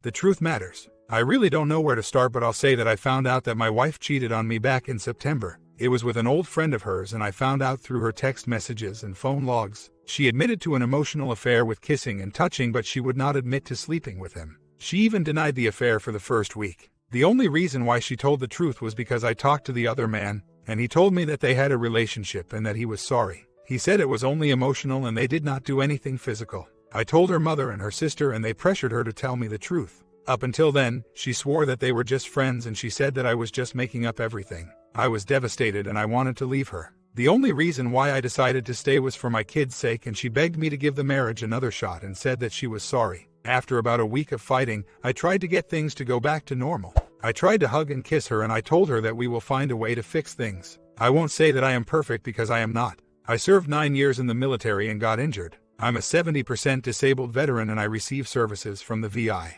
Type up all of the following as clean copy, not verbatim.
The truth matters. I really don't know where to start, but I'll say that I found out that my wife cheated on me back in September. It was with an old friend of hers, and I found out through her text messages and phone logs. She admitted to an emotional affair with kissing and touching, but she would not admit to sleeping with him. She even denied the affair for the first week. The only reason why she told the truth was because I talked to the other man, and he told me that they had a relationship and that he was sorry. He said it was only emotional and they did not do anything physical. I told her mother and her sister, and they pressured her to tell me the truth. Up until then, she swore that they were just friends, and she said that I was just making up everything. I was devastated and I wanted to leave her. The only reason why I decided to stay was for my kids' sake, and she begged me to give the marriage another shot and said that she was sorry. After about a week of fighting, I tried to get things to go back to normal. I tried to hug and kiss her, and I told her that we will find a way to fix things. I won't say that I am perfect because I am not. I served 9 years in the military and got injured. I'm a 70% disabled veteran and I receive services from the VI.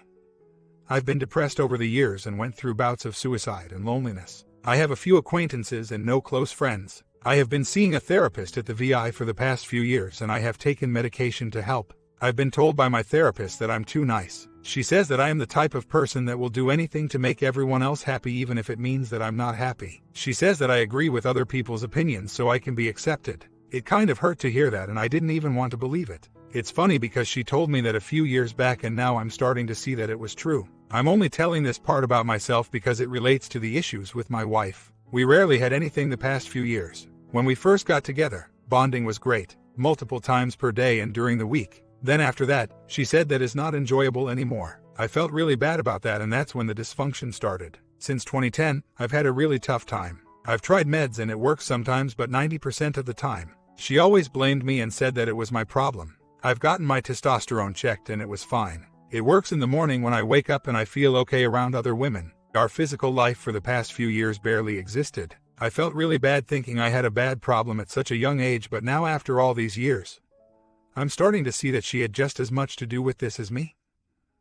I've been depressed over the years and went through bouts of suicide and loneliness. I have a few acquaintances and no close friends. I have been seeing a therapist at the VI for the past few years, and I have taken medication to help. I've been told by my therapist that I'm too nice. She says that I am the type of person that will do anything to make everyone else happy, even if it means that I'm not happy. She says that I agree with other people's opinions so I can be accepted. It kind of hurt to hear that, and I didn't even want to believe it. It's funny because she told me that a few years back, and now I'm starting to see that it was true. I'm only telling this part about myself because it relates to the issues with my wife. We rarely had anything the past few years. When we first got together, bonding was great, multiple times per day and during the week. Then after that, she said that is not enjoyable anymore. I felt really bad about that, and that's when the dysfunction started. Since 2010, I've had a really tough time. I've tried meds and it works sometimes, but 90% of the time. She always blamed me and said that it was my problem. I've gotten my testosterone checked and it was fine. It works in the morning when I wake up and I feel okay around other women. Our physical life for the past few years barely existed. I felt really bad thinking I had a bad problem at such a young age, but now after all these years, I'm starting to see that she had just as much to do with this as me,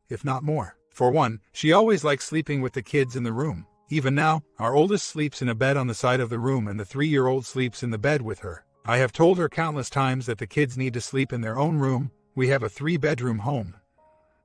if not more. For one, she always liked sleeping with the kids in the room. Even now, our oldest sleeps in a bed on the side of the room and the 3-year-old sleeps in the bed with her. I have told her countless times that the kids need to sleep in their own room. We have a 3-bedroom home,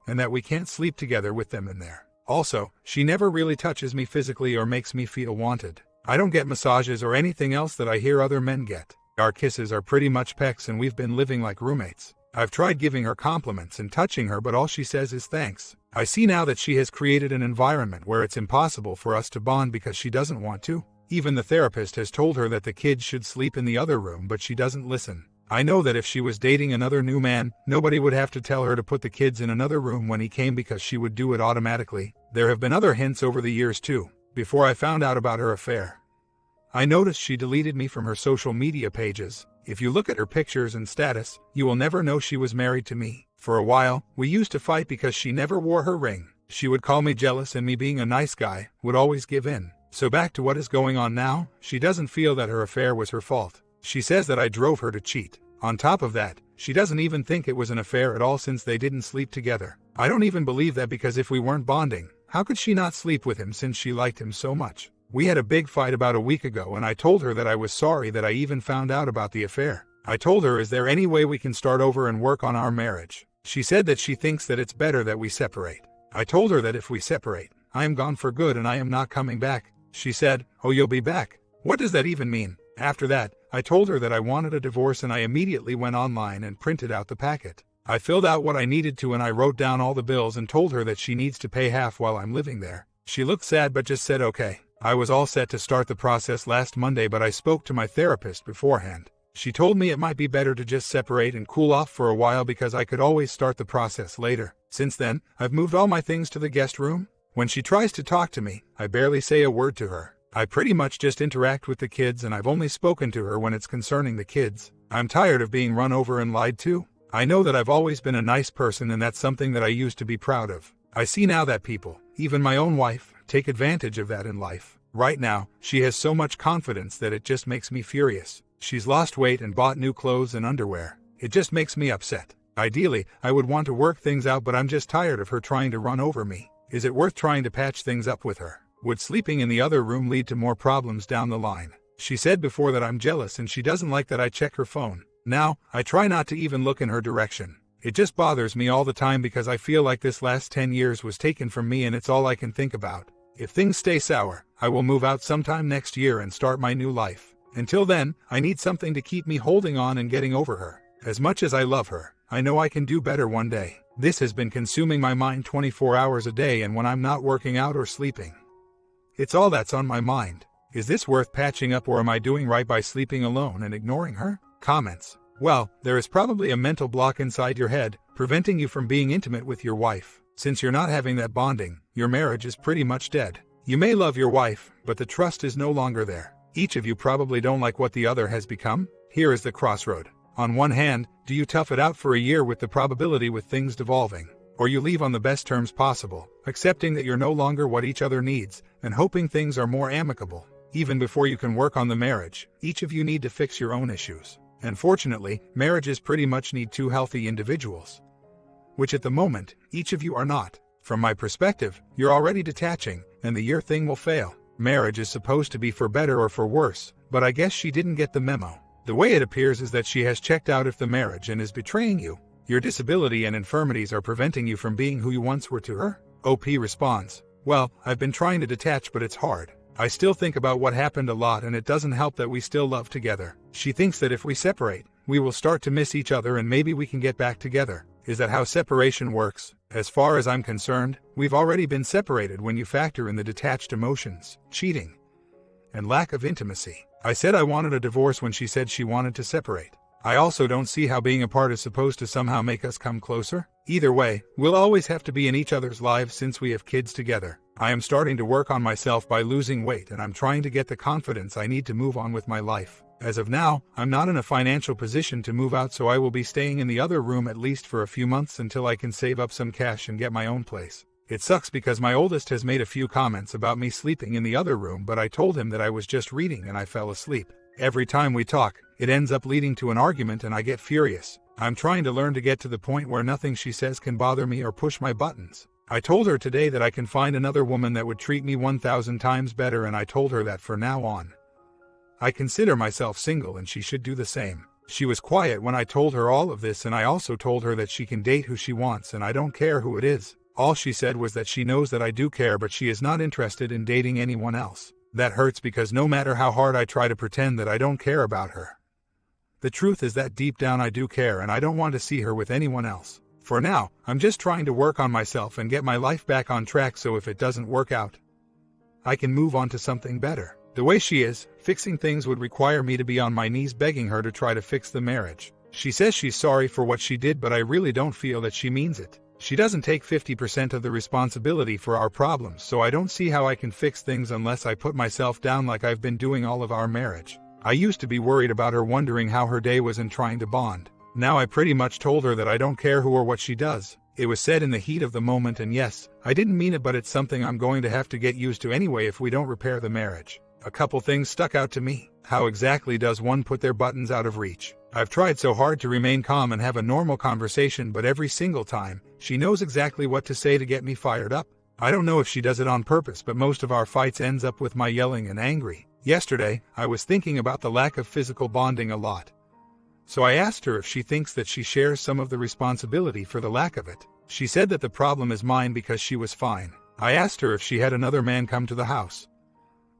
and that we can't sleep together with them in there. Also, she never really touches me physically or makes me feel wanted. I don't get massages or anything else that I hear other men get. Our kisses are pretty much pecks, and we've been living like roommates. I've tried giving her compliments and touching her, but all she says is thanks. I see now that she has created an environment where it's impossible for us to bond because she doesn't want to. Even the therapist has told her that the kids should sleep in the other room, but she doesn't listen. I know that if she was dating another new man, nobody would have to tell her to put the kids in another room when he came, because she would do it automatically. There have been other hints over the years too. Before I found out about her affair, I noticed she deleted me from her social media pages. If you look at her pictures and status, you will never know she was married to me. For a while, we used to fight because she never wore her ring. She would call me jealous, and me being a nice guy, would always give in. So back to what is going on now, she doesn't feel that her affair was her fault. She says that I drove her to cheat. On top of that, she doesn't even think it was an affair at all since they didn't sleep together. I don't even believe that, because if we weren't bonding, how could she not sleep with him since she liked him so much? We had a big fight about a week ago, and I told her that I was sorry that I even found out about the affair. I told her, is there any way we can start over and work on our marriage? She said that she thinks that it's better that we separate. I told her that if we separate, I am gone for good and I am not coming back. She said, "Oh, you'll be back? What does that even mean?" After that, I told her that I wanted a divorce, and I immediately went online and printed out the packet. I filled out what I needed to, and I wrote down all the bills and told her that she needs to pay half while I'm living there. She looked sad but just said okay. I was all set to start the process last Monday, but I spoke to my therapist beforehand. She told me it might be better to just separate and cool off for a while because I could always start the process later. Since then, I've moved all my things to the guest room. When she tries to talk to me, I barely say a word to her. I pretty much just interact with the kids, and I've only spoken to her when it's concerning the kids. I'm tired of being run over and lied to. I know that I've always been a nice person, and that's something that I used to be proud of. I see now that people, even my own wife, take advantage of that in life. Right now, she has so much confidence that it just makes me furious. She's lost weight and bought new clothes and underwear. It just makes me upset. Ideally, I would want to work things out, but I'm just tired of her trying to run over me. Is it worth trying to patch things up with her? Would sleeping in the other room lead to more problems down the line? She said before that I'm jealous and she doesn't like that I check her phone. Now, I try not to even look in her direction. It just bothers me all the time because I feel like this last 10 years was taken from me and it's all I can think about. If things stay sour, I will move out sometime next year and start my new life. Until then, I need something to keep me holding on and getting over her. As much as I love her, I know I can do better one day. This has been consuming my mind 24 hours a day and when I'm not working out or sleeping. It's all that's on my mind. Is this worth patching up or am I doing right by sleeping alone and ignoring her? Comments. Well, there is probably a mental block inside your head, preventing you from being intimate with your wife. Since you're not having that bonding, your marriage is pretty much dead. You may love your wife, but the trust is no longer there. Each of you probably don't like what the other has become. Here is the crossroad. On one hand, do you tough it out for a year with the probability with things devolving? Or you leave on the best terms possible, accepting that you're no longer what each other needs, and hoping things are more amicable. Even before you can work on the marriage, each of you need to fix your own issues. And fortunately, marriages pretty much need two healthy individuals. Which at the moment, each of you are not. From my perspective, you're already detaching, and the year thing will fail. Marriage is supposed to be for better or for worse, but I guess she didn't get the memo. The way it appears is that she has checked out of the marriage and is betraying you. Your disability and infirmities are preventing you from being who you once were to her? OP responds, well, I've been trying to detach but it's hard. I still think about what happened a lot and it doesn't help that we still love together. She thinks that if we separate, we will start to miss each other and maybe we can get back together. Is that how separation works? As far as I'm concerned, we've already been separated when you factor in the detached emotions, cheating, and lack of intimacy. I said I wanted a divorce when she said she wanted to separate. I also don't see how being apart is supposed to somehow make us come closer. Either way, we'll always have to be in each other's lives since we have kids together. I am starting to work on myself by losing weight and I'm trying to get the confidence I need to move on with my life. As of now, I'm not in a financial position to move out, so I will be staying in the other room at least for a few months until I can save up some cash and get my own place. It sucks because my oldest has made a few comments about me sleeping in the other room, but I told him that I was just reading and I fell asleep. Every time we talk, it ends up leading to an argument and I get furious. I'm trying to learn to get to the point where nothing she says can bother me or push my buttons. I told her today that I can find another woman that would treat me 1,000 times better, and I told her that from now on, I consider myself single and she should do the same. She was quiet when I told her all of this, and I also told her that she can date who she wants and I don't care who it is. All she said was that she knows that I do care, but she is not interested in dating anyone else. That hurts because no matter how hard I try to pretend that I don't care about her, the truth is that deep down I do care and I don't want to see her with anyone else. For now, I'm just trying to work on myself and get my life back on track, so if it doesn't work out, I can move on to something better. The way she is, fixing things would require me to be on my knees begging her to try to fix the marriage. She says she's sorry for what she did, but I really don't feel that she means it. She doesn't take 50% of the responsibility for our problems, so I don't see how I can fix things unless I put myself down like I've been doing all of our marriage. I used to be worried about her wondering how her day was and trying to bond. Now I pretty much told her that I don't care who or what she does. It was said in the heat of the moment, and yes, I didn't mean it, but it's something I'm going to have to get used to anyway if we don't repair the marriage. A couple things stuck out to me. How exactly does one put their buttons out of reach? I've tried so hard to remain calm and have a normal conversation, but every single time, she knows exactly what to say to get me fired up. I don't know if she does it on purpose, but most of our fights ends up with my yelling and angry. Yesterday, I was thinking about the lack of physical bonding a lot. So I asked her if she thinks that she shares some of the responsibility for the lack of it. She said that the problem is mine because she was fine. I asked her if she had another man come to the house,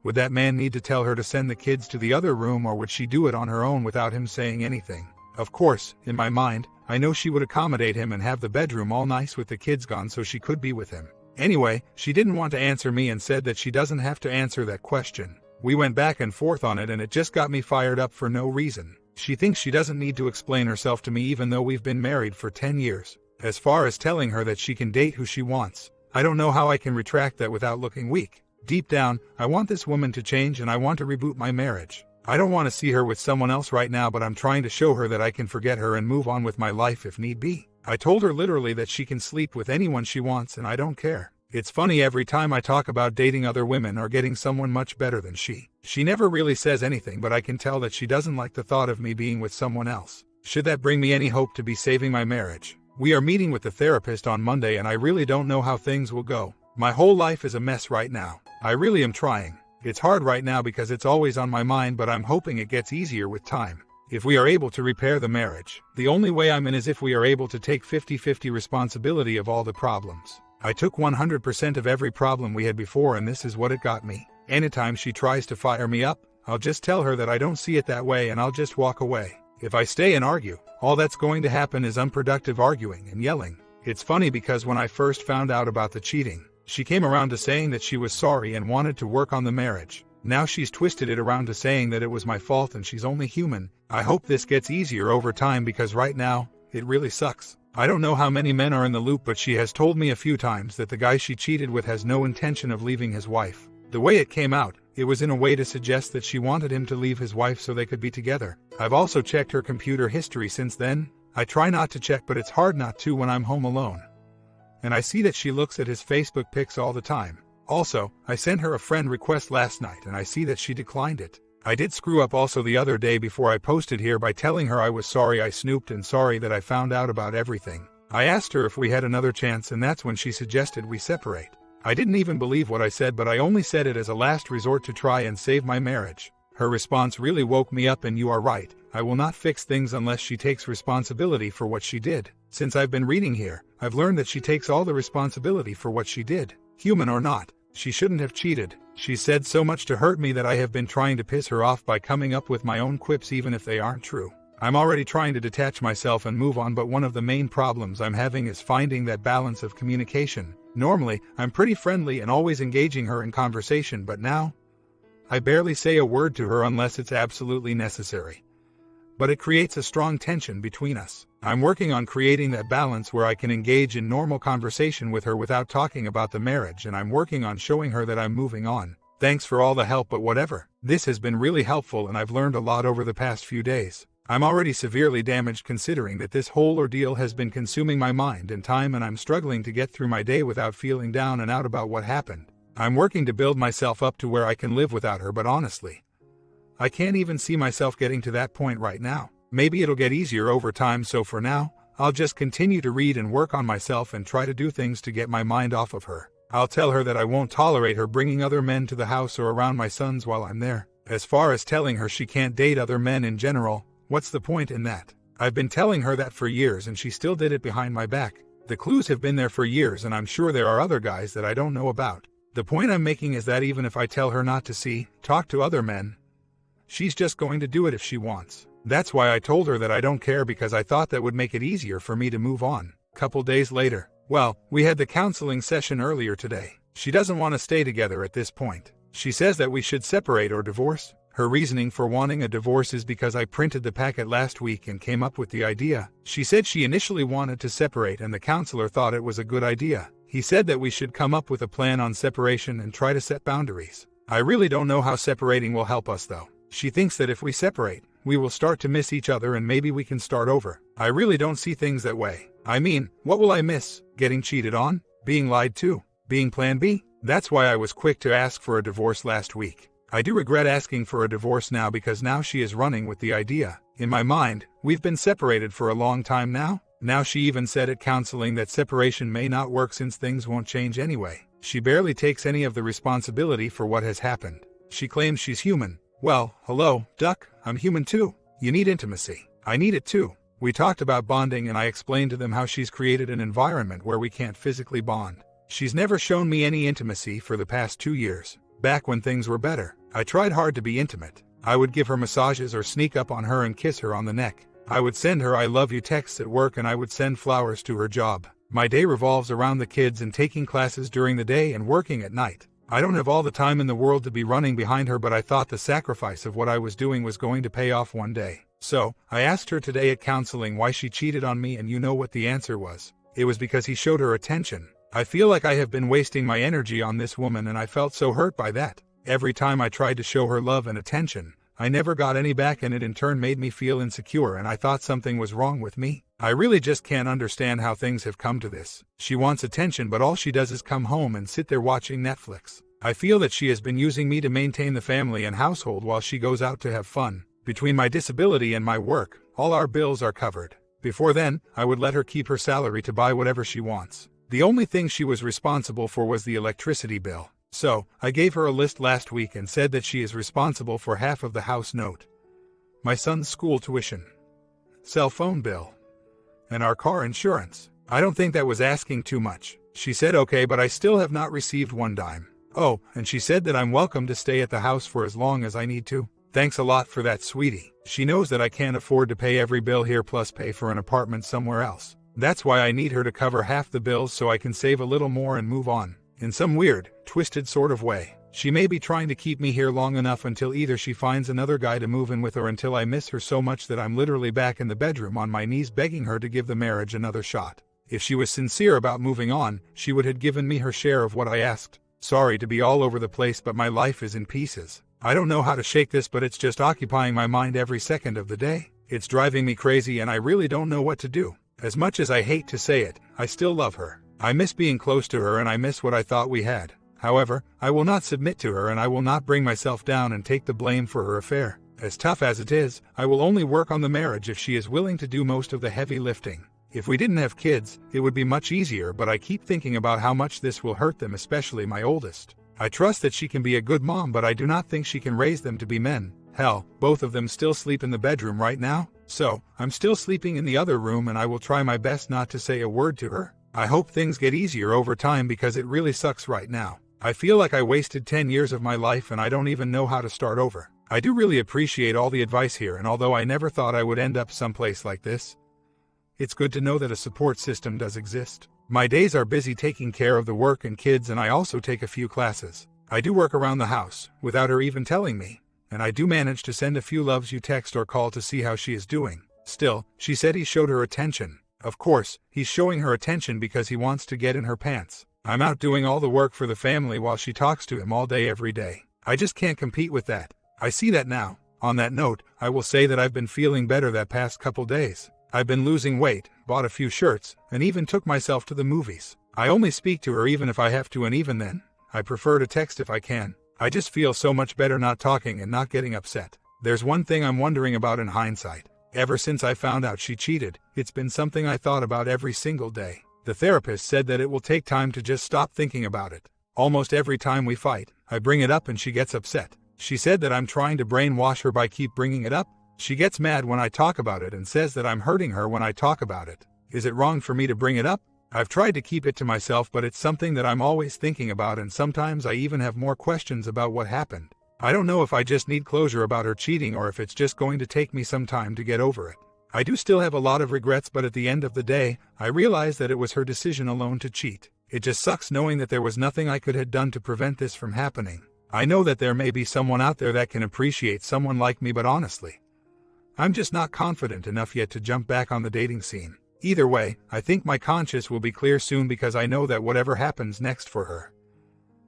would that man need to tell her to send the kids to the other room, or would she do it on her own without him saying anything? Of course, in my mind, I know she would accommodate him and have the bedroom all nice with the kids gone so she could be with him. Anyway, she didn't want to answer me and said that she doesn't have to answer that question. We went back and forth on it and it just got me fired up for no reason. She thinks she doesn't need to explain herself to me even though we've been married for 10 years. As far as telling her that she can date who she wants, I don't know how I can retract that without looking weak. Deep down, I want this woman to change and I want to reboot my marriage. I don't want to see her with someone else right now, but I'm trying to show her that I can forget her and move on with my life if need be. I told her literally that she can sleep with anyone she wants and I don't care. It's funny, every time I talk about dating other women or getting someone much better than she never really says anything, but I can tell that she doesn't like the thought of me being with someone else. Should that bring me any hope to be saving my marriage? We are meeting with the therapist on Monday and I really don't know how things will go. My whole life is a mess right now. I really am trying. It's hard right now because it's always on my mind, but I'm hoping it gets easier with time. If we are able to repair the marriage, the only way I'm in is if we are able to take 50-50 responsibility of all the problems. I took 100% of every problem we had before, and this is what it got me. Anytime she tries to fire me up, I'll just tell her that I don't see it that way and I'll just walk away. If I stay and argue, all that's going to happen is unproductive arguing and yelling. It's funny because when I first found out about the cheating, she came around to saying that she was sorry and wanted to work on the marriage. Now she's twisted it around to saying that it was my fault and she's only human. I hope this gets easier over time because right now, it really sucks. I don't know how many men are in the loop, but she has told me a few times that the guy she cheated with has no intention of leaving his wife. The way it came out, it was in a way to suggest that she wanted him to leave his wife so they could be together. I've also checked her computer history since then. I try not to check, but it's hard not to when I'm home alone. And I see that she looks at his Facebook pics all the time. Also, I sent her a friend request last night and I see that she declined it. I did screw up also the other day before I posted here by telling her I was sorry I snooped and sorry that I found out about everything. I asked her if we had another chance, and that's when she suggested we separate. I didn't even believe what I said, but I only said it as a last resort to try and save my marriage. Her response really woke me up, and you are right. I will not fix things unless she takes responsibility for what she did. Since I've been reading here, I've learned that she takes all the responsibility for what she did. Human or not, she shouldn't have cheated. She said so much to hurt me that I have been trying to piss her off by coming up with my own quips even if they aren't true. I'm already trying to detach myself and move on, but one of the main problems I'm having is finding that balance of communication. Normally, I'm pretty friendly and always engaging her in conversation, but now, I barely say a word to her unless it's absolutely necessary. But it creates a strong tension between us. I'm working on creating that balance where I can engage in normal conversation with her without talking about the marriage, and I'm working on showing her that I'm moving on. Thanks for all the help, but whatever. This has been really helpful and I've learned a lot over the past few days. I'm already severely damaged considering that this whole ordeal has been consuming my mind and time, and I'm struggling to get through my day without feeling down and out about what happened. I'm working to build myself up to where I can live without her, but honestly, I can't even see myself getting to that point right now. Maybe it'll get easier over time, so for now, I'll just continue to read and work on myself and try to do things to get my mind off of her. I'll tell her that I won't tolerate her bringing other men to the house or around my sons while I'm there. As far as telling her she can't date other men in general, what's the point in that? I've been telling her that for years and she still did it behind my back. The clues have been there for years and I'm sure there are other guys that I don't know about. The point I'm making is that even if I tell her not to talk to other men, she's just going to do it if she wants. That's why I told her that I don't care, because I thought that would make it easier for me to move on. Couple days later, well, we had the counseling session earlier today. She doesn't want to stay together at this point. She says that we should separate or divorce. Her reasoning for wanting a divorce is because I printed the packet last week and came up with the idea. She said she initially wanted to separate and the counselor thought it was a good idea. He said that we should come up with a plan on separation and try to set boundaries. I really don't know how separating will help us though. She thinks that if we separate, we will start to miss each other and maybe we can start over. I really don't see things that way. I mean, what will I miss? Getting cheated on? Being lied to? Being plan B? That's why I was quick to ask for a divorce last week. I do regret asking for a divorce now because now she is running with the idea. In my mind, we've been separated for a long time now. Now she even said at counseling that separation may not work since things won't change anyway. She barely takes any of the responsibility for what has happened. She claims she's human. Well, hello, duck, I'm human too. You need intimacy. I need it too. We talked about bonding and I explained to them how she's created an environment where we can't physically bond. She's never shown me any intimacy for the past 2 years. Back when things were better, I tried hard to be intimate. I would give her massages or sneak up on her and kiss her on the neck. I would send her I love you texts at work and I would send flowers to her job. My day revolves around the kids and taking classes during the day and working at night. I don't have all the time in the world to be running behind her, but I thought the sacrifice of what I was doing was going to pay off one day. So, I asked her today at counseling why she cheated on me, and you know what the answer was. It was because he showed her attention. I feel like I have been wasting my energy on this woman and I felt so hurt by that. Every time I tried to show her love and attention, I never got any back and it in turn made me feel insecure and I thought something was wrong with me. I really just can't understand how things have come to this. She wants attention but all she does is come home and sit there watching Netflix. I feel that she has been using me to maintain the family and household while she goes out to have fun. Between my disability and my work, all our bills are covered. Before then, I would let her keep her salary to buy whatever she wants. The only thing she was responsible for was the electricity bill. So, I gave her a list last week and said that she is responsible for half of the house note. my son's school tuition, cell phone bill, and our car insurance. I don't think that was asking too much. She said okay, but I still have not received one dime. Oh, and she said that I'm welcome to stay at the house for as long as I need to. Thanks a lot for that, sweetie. She knows that I can't afford to pay every bill here plus pay for an apartment somewhere else. That's why I need her to cover half the bills so I can save a little more and move on. In some weird, twisted sort of way. She may be trying to keep me here long enough until either she finds another guy to move in with or until I miss her so much that I'm literally back in the bedroom on my knees begging her to give the marriage another shot. If she was sincere about moving on, she would have given me her share of what I asked. Sorry to be all over the place, but my life is in pieces. I don't know how to shake this, but it's just occupying my mind every second of the day. It's driving me crazy and I really don't know what to do. As much as I hate to say it, I still love her. I miss being close to her and I miss what I thought we had. However, I will not submit to her and I will not bring myself down and take the blame for her affair. As tough as it is, I will only work on the marriage if she is willing to do most of the heavy lifting. If we didn't have kids, it would be much easier, but I keep thinking about how much this will hurt them, especially my oldest. I trust that she can be a good mom, but I do not think she can raise them to be men. Hell, both of them still sleep in the bedroom right now, so I'm still sleeping in the other room and I will try my best not to say a word to her. I hope things get easier over time because it really sucks right now. I feel like I wasted 10 years of my life and I don't even know how to start over. I do really appreciate all the advice here, and although I never thought I would end up someplace like this, it's good to know that a support system does exist. My days are busy taking care of the work and kids, and I also take a few classes. I do work around the house, without her even telling me, and I do manage to send a few loves you text or call to see how she is doing. Still, she said he showed her attention. Of course, he's showing her attention because he wants to get in her pants. I'm out doing all the work for the family while she talks to him all day every day. I just can't compete with that. I see that now. On that note, I will say that I've been feeling better that past couple days. I've been losing weight, bought a few shirts, and even took myself to the movies. I only speak to her even if I have to, and even then, I prefer to text if I can. I just feel so much better not talking and not getting upset. There's one thing I'm wondering about in hindsight. Ever since I found out she cheated, it's been something I thought about every single day. The therapist said that it will take time to just stop thinking about it. Almost every time we fight, I bring it up and she gets upset. She said that I'm trying to brainwash her by keep bringing it up. She gets mad when I talk about it and says that I'm hurting her when I talk about it. Is it wrong for me to bring it up? I've tried to keep it to myself, but it's something that I'm always thinking about, and sometimes I even have more questions about what happened. I don't know if I just need closure about her cheating or if it's just going to take me some time to get over it. I do still have a lot of regrets, but at the end of the day, I realize that it was her decision alone to cheat. It just sucks knowing that there was nothing I could have done to prevent this from happening. I know that there may be someone out there that can appreciate someone like me, but honestly, I'm just not confident enough yet to jump back on the dating scene. Either way, I think my conscience will be clear soon because I know that whatever happens next for her,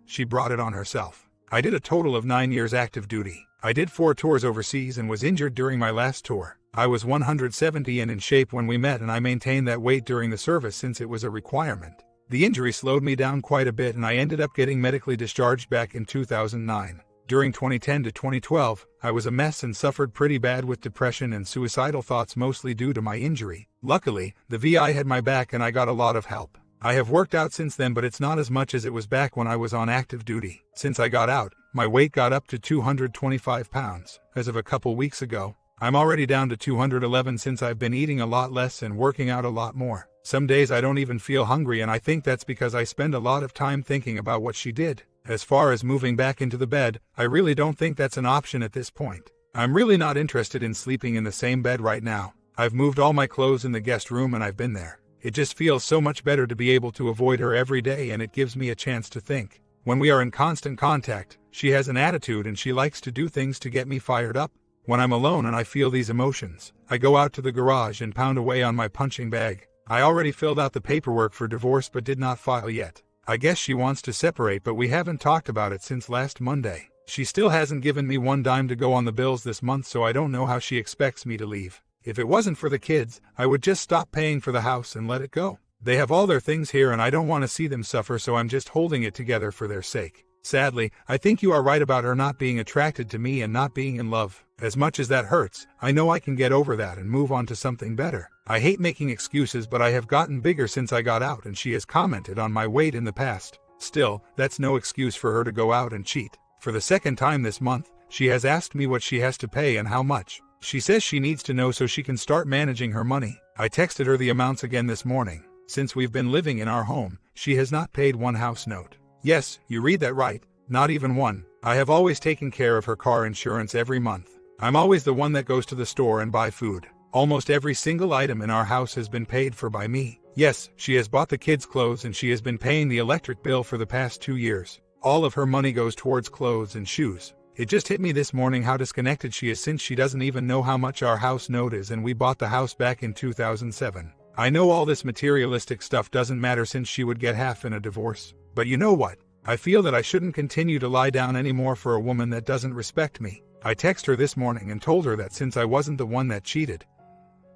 she brought it on herself. I did a total of 9 years active duty. I did 4 tours overseas and was injured during my last tour. I was 170 and in shape when we met, and I maintained that weight during the service since it was a requirement. The injury slowed me down quite a bit and I ended up getting medically discharged back in 2009. During 2010 to 2012, I was a mess and suffered pretty bad with depression and suicidal thoughts, mostly due to my injury. Luckily, the VI had my back and I got a lot of help. I have worked out since then, but it's not as much as it was back when I was on active duty. Since I got out, my weight got up to 225 pounds. As of a couple weeks ago, I'm already down to 211 since I've been eating a lot less and working out a lot more. Some days I don't even feel hungry, and I think that's because I spend a lot of time thinking about what she did. As far as moving back into the bed, I really don't think that's an option at this point. I'm really not interested in sleeping in the same bed right now. I've moved all my clothes in the guest room and I've been there. It just feels so much better to be able to avoid her every day, and it gives me a chance to think. When we are in constant contact, she has an attitude and she likes to do things to get me fired up. When I'm alone and I feel these emotions, I go out to the garage and pound away on my punching bag. I already filled out the paperwork for divorce but did not file yet. I guess she wants to separate, but we haven't talked about it since last Monday. She still hasn't given me one dime to go on the bills this month, so I don't know how she expects me to leave. If it wasn't for the kids, I would just stop paying for the house and let it go. They have all their things here and I don't want to see them suffer, so I'm just holding it together for their sake. Sadly, I think you are right about her not being attracted to me and not being in love. As much as that hurts, I know I can get over that and move on to something better. I hate making excuses, but I have gotten bigger since I got out and she has commented on my weight in the past. Still, that's no excuse for her to go out and cheat. For the second time this month, she has asked me what she has to pay and how much. She says she needs to know so she can start managing her money. I texted her the amounts again this morning. Since we've been living in our home, she has not paid one house note. Yes, you read that right, not even one. I have always taken care of her car insurance every month. I'm always the one that goes to the store and buy food. Almost every single item in our house has been paid for by me. Yes, she has bought the kids' clothes and she has been paying the electric bill for the past 2 years. All of her money goes towards clothes and shoes. It just hit me this morning how disconnected she is since she doesn't even know how much our house note is, and we bought the house back in 2007. I know all this materialistic stuff doesn't matter since she would get half in a divorce. But you know what? I feel that I shouldn't continue to lie down anymore for a woman that doesn't respect me. I texted her this morning and told her that since I wasn't the one that cheated,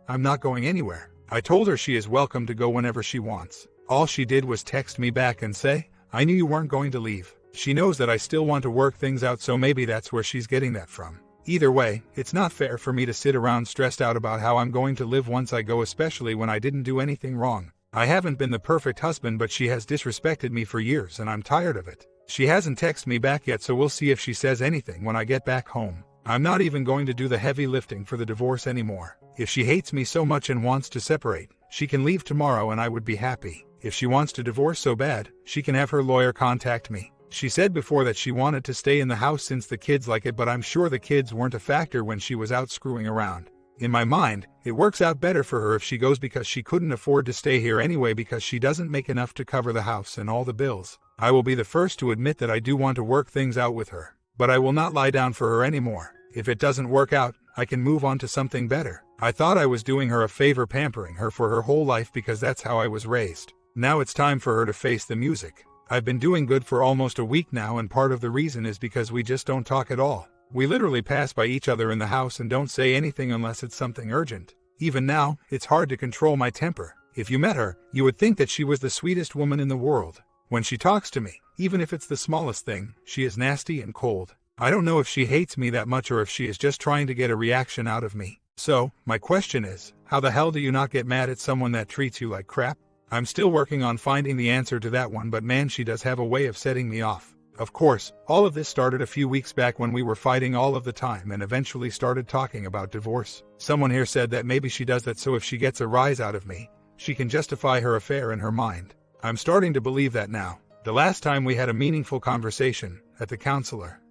I'm not going anywhere. I told her she is welcome to go whenever she wants. All she did was text me back and say, "I knew you weren't going to leave." She knows that I still want to work things out, so maybe that's where she's getting that from. Either way, it's not fair for me to sit around stressed out about how I'm going to live once I go, especially when I didn't do anything wrong. I haven't been the perfect husband, but she has disrespected me for years and I'm tired of it. She hasn't texted me back yet, so we'll see if she says anything when I get back home. I'm not even going to do the heavy lifting for the divorce anymore. If she hates me so much and wants to separate, she can leave tomorrow and I would be happy. If she wants to divorce so bad, she can have her lawyer contact me. She said before that she wanted to stay in the house since the kids like it, but I'm sure the kids weren't a factor when she was out screwing around. In my mind, it works out better for her if she goes because she couldn't afford to stay here anyway because she doesn't make enough to cover the house and all the bills. I will be the first to admit that I do want to work things out with her, but I will not lie down for her anymore. If it doesn't work out, I can move on to something better. I thought I was doing her a favor pampering her for her whole life because that's how I was raised. Now it's time for her to face the music. I've been doing good for almost a week now, and part of the reason is because we just don't talk at all. We literally pass by each other in the house and don't say anything unless it's something urgent. Even now, it's hard to control my temper. If you met her, you would think that she was the sweetest woman in the world. When she talks to me, even if it's the smallest thing, she is nasty and cold. I don't know if she hates me that much or if she is just trying to get a reaction out of me. So, my question is, how the hell do you not get mad at someone that treats you like crap? I'm still working on finding the answer to that one, but man, she does have a way of setting me off. Of course, all of this started a few weeks back when we were fighting all of the time and eventually started talking about divorce. Someone here said that maybe she does that so if she gets a rise out of me, she can justify her affair in her mind. I'm starting to believe that now. The last time we had a meaningful conversation, at the counselor,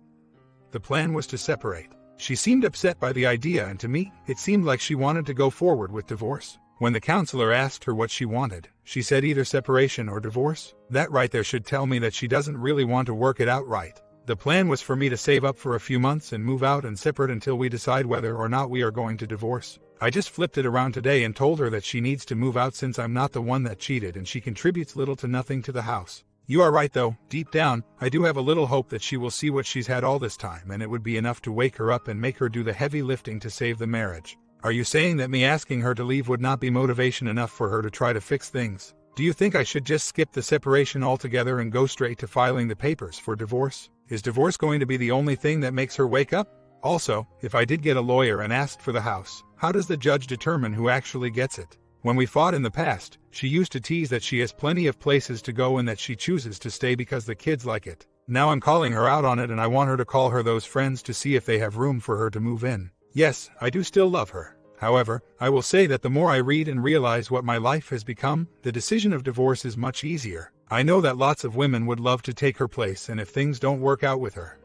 the plan was to separate. She seemed upset by the idea, and to me, it seemed like she wanted to go forward with divorce. When the counselor asked her what she wanted, she said either separation or divorce. That right there should tell me that she doesn't really want to work it out right. The plan was for me to save up for a few months and move out and separate until we decide whether or not we are going to divorce. I just flipped it around today and told her that she needs to move out since I'm not the one that cheated and she contributes little to nothing to the house. You are right though, deep down, I do have a little hope that she will see what she's had all this time and it would be enough to wake her up and make her do the heavy lifting to save the marriage. Are you saying that me asking her to leave would not be motivation enough for her to try to fix things? Do you think I should just skip the separation altogether and go straight to filing the papers for divorce? Is divorce going to be the only thing that makes her wake up? Also, if I did get a lawyer and asked for the house, how does the judge determine who actually gets it? When we fought in the past, she used to tease that she has plenty of places to go and that she chooses to stay because the kids like it. Now I'm calling her out on it and I want her to call her those friends to see if they have room for her to move in. Yes, I do still love her. However, I will say that the more I read and realize what my life has become, the decision of divorce is much easier. I know that lots of women would love to take her place, and if things don't work out with her,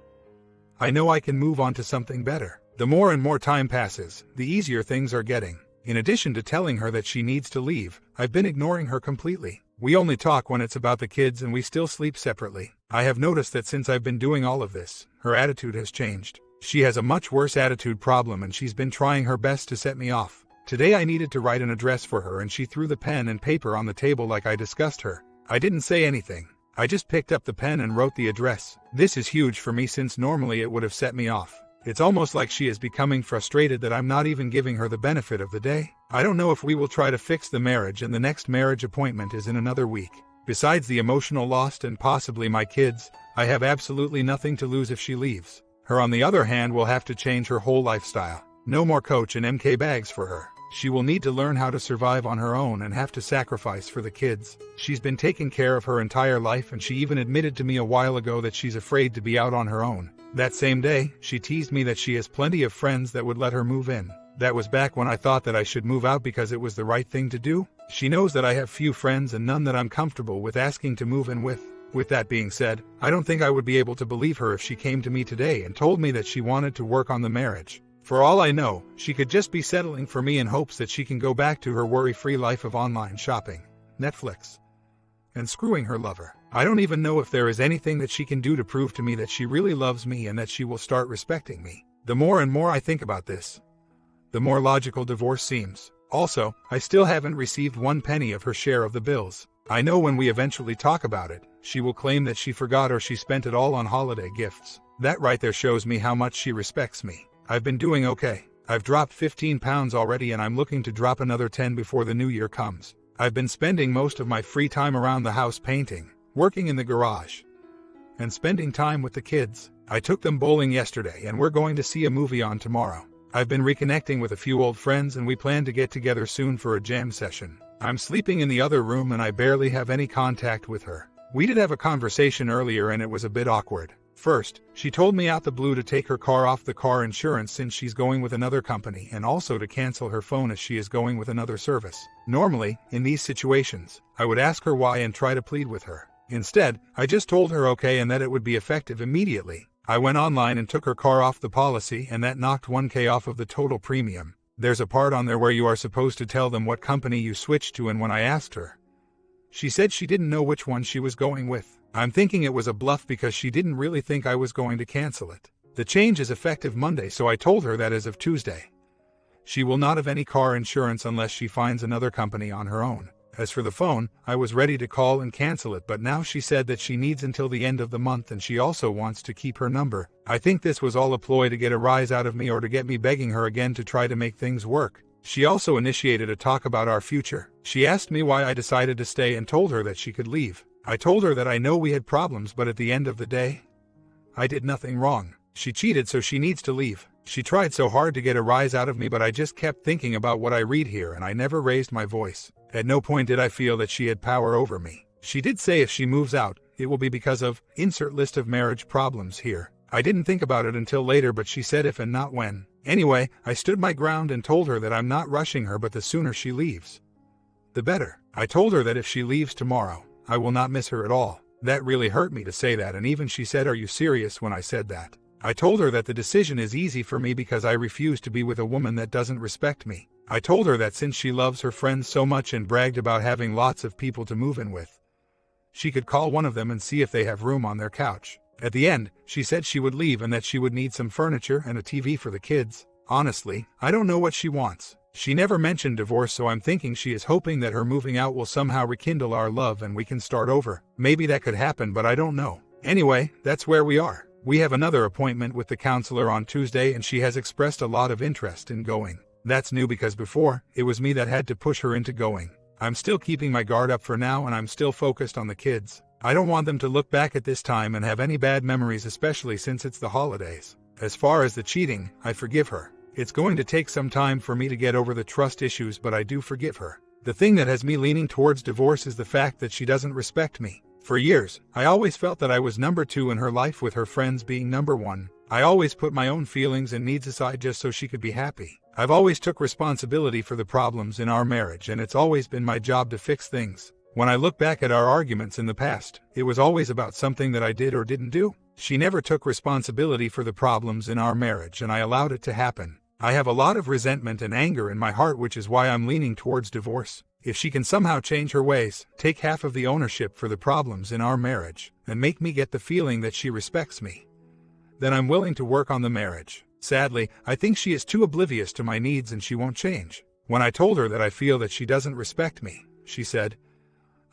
I know I can move on to something better. The more and more time passes, the easier things are getting. In addition to telling her that she needs to leave, I've been ignoring her completely. We only talk when it's about the kids and we still sleep separately. I have noticed that since I've been doing all of this, her attitude has changed. She has a much worse attitude problem and she's been trying her best to set me off. Today I needed to write an address for her and she threw the pen and paper on the table like I discussed her. I didn't say anything. I just picked up the pen and wrote the address. This is huge for me since normally it would have set me off. It's almost like she is becoming frustrated that I'm not even giving her the benefit of the day. I don't know if we will try to fix the marriage and the next marriage appointment is in another week. Besides the emotional loss and possibly my kids, I have absolutely nothing to lose if she leaves. Her on the other hand will have to change her whole lifestyle. No more Coach and MK bags for her. She will need to learn how to survive on her own and have to sacrifice for the kids. She's been taking care of her entire life and she even admitted to me a while ago that she's afraid to be out on her own. That same day, she teased me that she has plenty of friends that would let her move in. That was back when I thought that I should move out because it was the right thing to do. She knows that I have few friends and none that I'm comfortable with asking to move in with. With that being said, I don't think I would be able to believe her if she came to me today and told me that she wanted to work on the marriage. For all I know, she could just be settling for me in hopes that she can go back to her worry-free life of online shopping, Netflix, and screwing her lover. I don't even know if there is anything that she can do to prove to me that she really loves me and that she will start respecting me. The more and more I think about this, the more logical divorce seems. Also, I still haven't received 1 penny of her share of the bills. I know when we eventually talk about it, she will claim that she forgot or she spent it all on holiday gifts. That right there shows me how much she respects me. I've been doing okay. I've dropped 15 pounds already and I'm looking to drop another 10 before the new year comes. I've been spending most of my free time around the house painting, working in the garage, and spending time with the kids. I took them bowling yesterday and we're going to see a movie on tomorrow. I've been reconnecting with a few old friends and we plan to get together soon for a jam session. I'm sleeping in the other room and I barely have any contact with her. We did have a conversation earlier and it was a bit awkward. First, she told me out the blue to take her car off the car insurance since she's going with another company and also to cancel her phone as she is going with another service. Normally, in these situations, I would ask her why and try to plead with her. Instead, I just told her okay and that it would be effective immediately. I went online and took her car off the policy and that knocked 1K off of the total premium. There's a part on there where you are supposed to tell them what company you switched to, and when I asked her, she said she didn't know which one she was going with. I'm thinking it was a bluff because she didn't really think I was going to cancel it. The change is effective Monday, so I told her that as of Tuesday, she will not have any car insurance unless she finds another company on her own. As for the phone, I was ready to call and cancel it, but now she said that she needs until the end of the month and she also wants to keep her number. I think this was all a ploy to get a rise out of me or to get me begging her again to try to make things work. She also initiated a talk about our future. She asked me why I decided to stay and told her that she could leave. I told her that I know we had problems, but at the end of the day, I did nothing wrong. She cheated, so she needs to leave. She tried so hard to get a rise out of me, but I just kept thinking about what I read here and I never raised my voice. At no point did I feel that she had power over me. She did say if she moves out, it will be because of insert list of marriage problems here. I didn't think about it until later, but she said if and not when. Anyway, I stood my ground and told her that I'm not rushing her, but the sooner she leaves, the better. I told her that if she leaves tomorrow, I will not miss her at all. That really hurt me to say that, and even she said, "Are you serious?" when I said that. I told her that the decision is easy for me because I refuse to be with a woman that doesn't respect me. I told her that since she loves her friends so much and bragged about having lots of people to move in with, she could call one of them and see if they have room on their couch. At the end, she said she would leave and that she would need some furniture and a TV for the kids. Honestly, I don't know what she wants. She never mentioned divorce, so I'm thinking she is hoping that her moving out will somehow rekindle our love and we can start over. Maybe that could happen, but I don't know. Anyway, that's where we are. We have another appointment with the counselor on Tuesday and she has expressed a lot of interest in going. That's new because before, it was me that had to push her into going. I'm still keeping my guard up for now and I'm still focused on the kids. I don't want them to look back at this time and have any bad memories, especially since it's the holidays. As far as the cheating, I forgive her. It's going to take some time for me to get over the trust issues, but I do forgive her. The thing that has me leaning towards divorce is the fact that she doesn't respect me. For years, I always felt that I was number 2 in her life, with her friends being number 1. I always put my own feelings and needs aside just so she could be happy. I've always took responsibility for the problems in our marriage, and it's always been my job to fix things. When I look back at our arguments in the past, it was always about something that I did or didn't do. She never took responsibility for the problems in our marriage and I allowed it to happen. I have a lot of resentment and anger in my heart, which is why I'm leaning towards divorce. If she can somehow change her ways, take half of the ownership for the problems in our marriage, and make me get the feeling that she respects me, then I'm willing to work on the marriage. Sadly, I think she is too oblivious to my needs and she won't change. When I told her that I feel that she doesn't respect me, she said,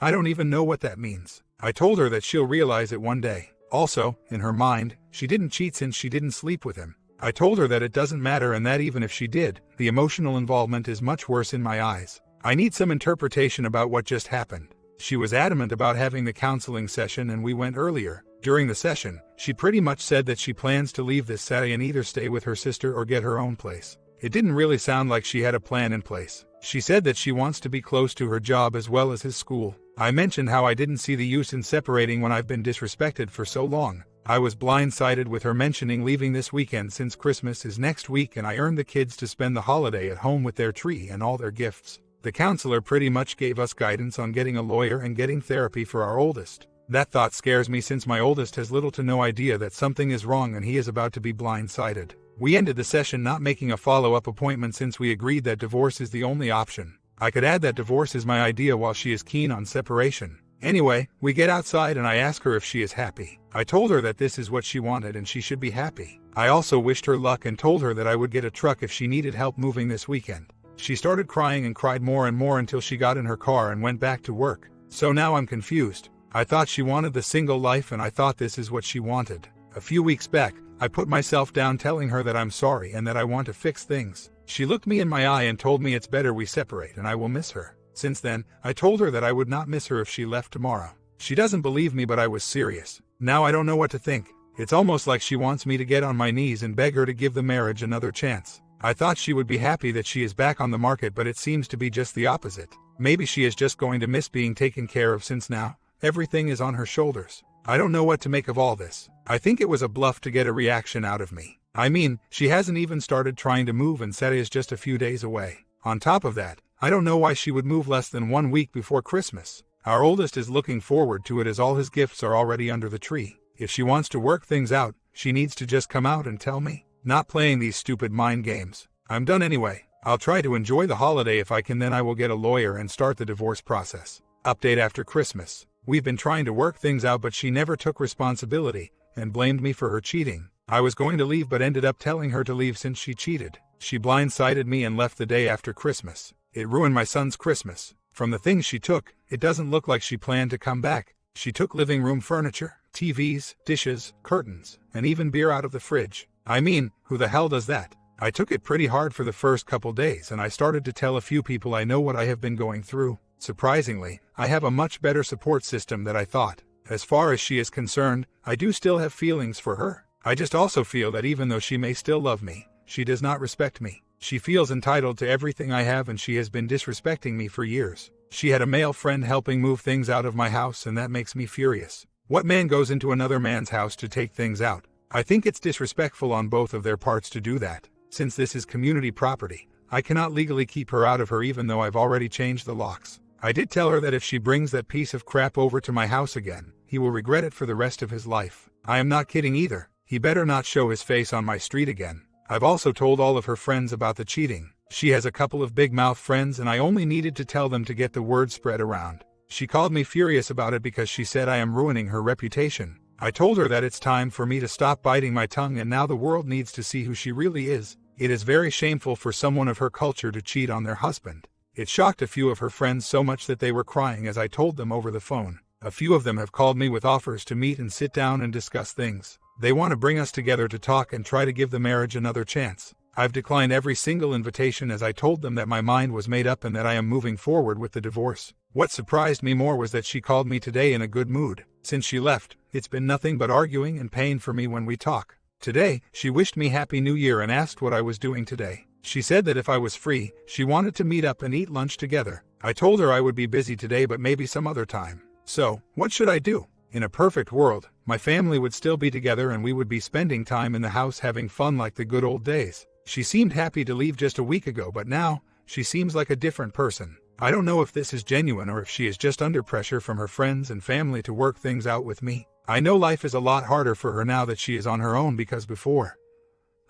"I don't even know what that means." I told her that she'll realize it one day. Also, in her mind, she didn't cheat since she didn't sleep with him. I told her that it doesn't matter and that even if she did, the emotional involvement is much worse in my eyes. I need some interpretation about what just happened. She was adamant about having the counseling session and we went earlier. During the session, she pretty much said that she plans to leave this Saturday and either stay with her sister or get her own place. It didn't really sound like she had a plan in place. She said that she wants to be close to her job as well as his school. I mentioned how I didn't see the use in separating when I've been disrespected for so long. I was blindsided with her mentioning leaving this weekend since Christmas is next week and I earned the kids to spend the holiday at home with their tree and all their gifts. The counselor pretty much gave us guidance on getting a lawyer and getting therapy for our oldest. That thought scares me since my oldest has little to no idea that something is wrong and he is about to be blindsided. We ended the session not making a follow-up appointment since we agreed that divorce is the only option. I could add that divorce is my idea while she is keen on separation. Anyway, we get outside and I ask her if she is happy. I told her that this is what she wanted and she should be happy. I also wished her luck and told her that I would get a truck if she needed help moving this weekend. She started crying and cried more and more until she got in her car and went back to work. So now I'm confused. I thought she wanted the single life and I thought this is what she wanted. A few weeks back, I put myself down telling her that I'm sorry and that I want to fix things. She looked me in my eye and told me it's better we separate and I will miss her. Since then, I told her that I would not miss her if she left tomorrow. She doesn't believe me, but I was serious. Now I don't know what to think. It's almost like she wants me to get on my knees and beg her to give the marriage another chance. I thought she would be happy that she is back on the market, but it seems to be just the opposite. Maybe she is just going to miss being taken care of since now everything is on her shoulders. I don't know what to make of all this. I think it was a bluff to get a reaction out of me. I mean, she hasn't even started trying to move and Seta is just a few days away. On top of that, I don't know why she would move less than 1 week before Christmas. Our oldest is looking forward to it as all his gifts are already under the tree. If she wants to work things out, she needs to just come out and tell me. Not playing these stupid mind games. I'm done anyway. I'll try to enjoy the holiday if I can, then I will get a lawyer and start the divorce process. Update after Christmas. We've been trying to work things out, but she never took responsibility and blamed me for her cheating. I was going to leave but ended up telling her to leave since she cheated. She blindsided me and left the day after Christmas. It ruined my son's Christmas. From the things she took, it doesn't look like she planned to come back. She took living room furniture, TVs, dishes, curtains, and even beer out of the fridge. I mean, who the hell does that? I took it pretty hard for the first couple days and I started to tell a few people I know what I have been going through. Surprisingly, I have a much better support system than I thought. As far as she is concerned, I do still have feelings for her. I just also feel that even though she may still love me, she does not respect me. She feels entitled to everything I have and she has been disrespecting me for years. She had a male friend helping move things out of my house and that makes me furious. What man goes into another man's house to take things out? I think it's disrespectful on both of their parts to do that. Since this is community property, I cannot legally keep her out of her even though I've already changed the locks. I did tell her that if she brings that piece of crap over to my house again, he will regret it for the rest of his life. I am not kidding either. He better not show his face on my street again. I've also told all of her friends about the cheating. She has a couple of big mouth friends and I only needed to tell them to get the word spread around. She called me furious about it because she said I am ruining her reputation. I told her that it's time for me to stop biting my tongue and now the world needs to see who she really is. It is very shameful for someone of her culture to cheat on their husband. It shocked a few of her friends so much that they were crying as I told them over the phone. A few of them have called me with offers to meet and sit down and discuss things. They want to bring us together to talk and try to give the marriage another chance. I've declined every single invitation as I told them that my mind was made up and that I am moving forward with the divorce. What surprised me more was that she called me today in a good mood. Since she left, it's been nothing but arguing and pain for me when we talk. Today, she wished me Happy New Year and asked what I was doing today. She said that if I was free, she wanted to meet up and eat lunch together. I told her I would be busy today but maybe some other time. So, what should I do? In a perfect world, my family would still be together and we would be spending time in the house having fun like the good old days. She seemed happy to leave just a week ago, but now, she seems like a different person. I don't know if this is genuine or if she is just under pressure from her friends and family to work things out with me. I know life is a lot harder for her now that she is on her own because before,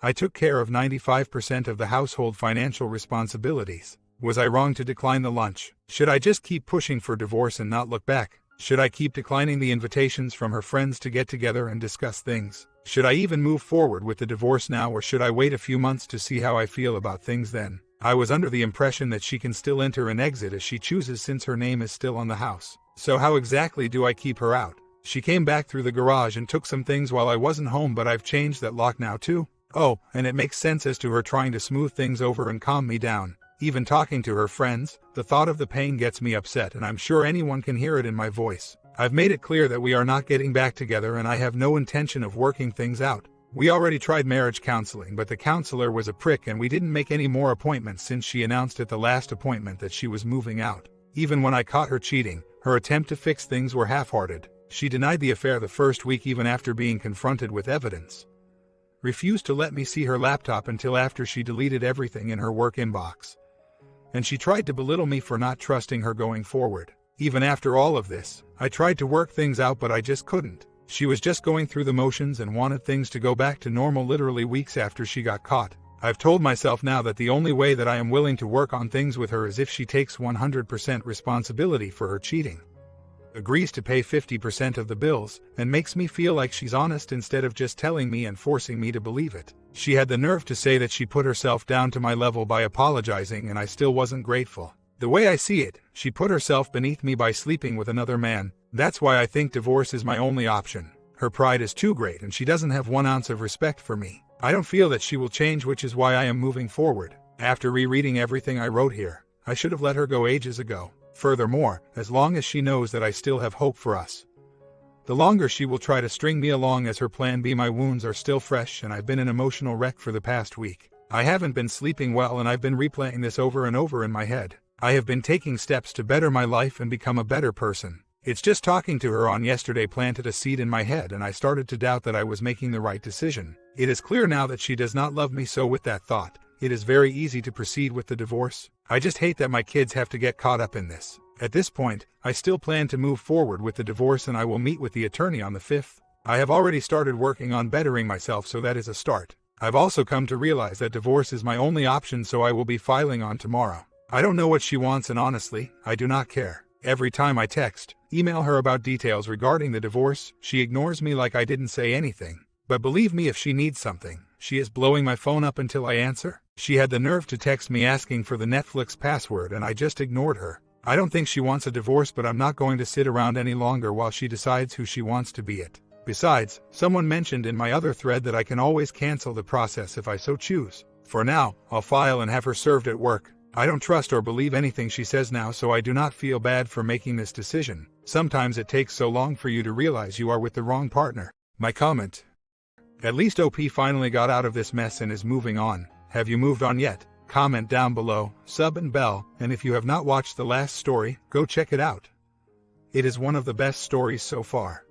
I took care of 95% of the household financial responsibilities. Was I wrong to decline the lunch? Should I just keep pushing for divorce and not look back? Should I keep declining the invitations from her friends to get together and discuss things? Should I even move forward with the divorce now or should I wait a few months to see how I feel about things then? I was under the impression that she can still enter and exit as she chooses since her name is still on the house. So how exactly do I keep her out? She came back through the garage and took some things while I wasn't home, but I've changed that lock now too. Oh, and it makes sense as to her trying to smooth things over and calm me down. Even talking to her friends, the thought of the pain gets me upset and I'm sure anyone can hear it in my voice. I've made it clear that we are not getting back together and I have no intention of working things out. We already tried marriage counseling, but the counselor was a prick and we didn't make any more appointments since she announced at the last appointment that she was moving out. Even when I caught her cheating, her attempt to fix things were half-hearted. She denied the affair the first week even after being confronted with evidence. Refused to let me see her laptop until after she deleted everything in her work inbox. And she tried to belittle me for not trusting her going forward. Even after all of this, I tried to work things out but I just couldn't. She was just going through the motions and wanted things to go back to normal literally weeks after she got caught. I've told myself now that the only way that I am willing to work on things with her is if she takes 100% responsibility for her cheating. Agrees to pay 50% of the bills, and makes me feel like she's honest instead of just telling me and forcing me to believe it. She had the nerve to say that she put herself down to my level by apologizing and I still wasn't grateful. The way I see it, she put herself beneath me by sleeping with another man. That's why I think divorce is my only option. Her pride is too great and she doesn't have 1 ounce of respect for me. I don't feel that she will change, which is why I am moving forward. After rereading everything I wrote here, I should have let her go ages ago. Furthermore, as long as she knows that I still have hope for us, the longer she will try to string me along as her plan B. My wounds are still fresh and I've been an emotional wreck for the past week. I haven't been sleeping well and I've been replaying this over and over in my head. I have been taking steps to better my life and become a better person. It's just talking to her on yesterday planted a seed in my head and I started to doubt that I was making the right decision. It is clear now that she does not love me, so with that thought, it is very easy to proceed with the divorce. I just hate that my kids have to get caught up in this. At this point, I still plan to move forward with the divorce and I will meet with the attorney on the 5th. I have already started working on bettering myself, so that is a start. I've also come to realize that divorce is my only option, so I will be filing on tomorrow. I don't know what she wants and honestly, I do not care. Every time I text, email her about details regarding the divorce, she ignores me like I didn't say anything. But believe me, if she needs something, she is blowing my phone up until I answer. She had the nerve to text me asking for the Netflix password and I just ignored her. I don't think she wants a divorce, but I'm not going to sit around any longer while she decides who she wants to be it. Besides, someone mentioned in my other thread that I can always cancel the process if I so choose. For now, I'll file and have her served at work. I don't trust or believe anything she says now, so I do not feel bad for making this decision. Sometimes it takes so long for you to realize you are with the wrong partner. My comment: at least OP finally got out of this mess and is moving on. Have you moved on yet? Comment down below, sub and bell, and if you have not watched the last story, go check it out. It is one of the best stories so far.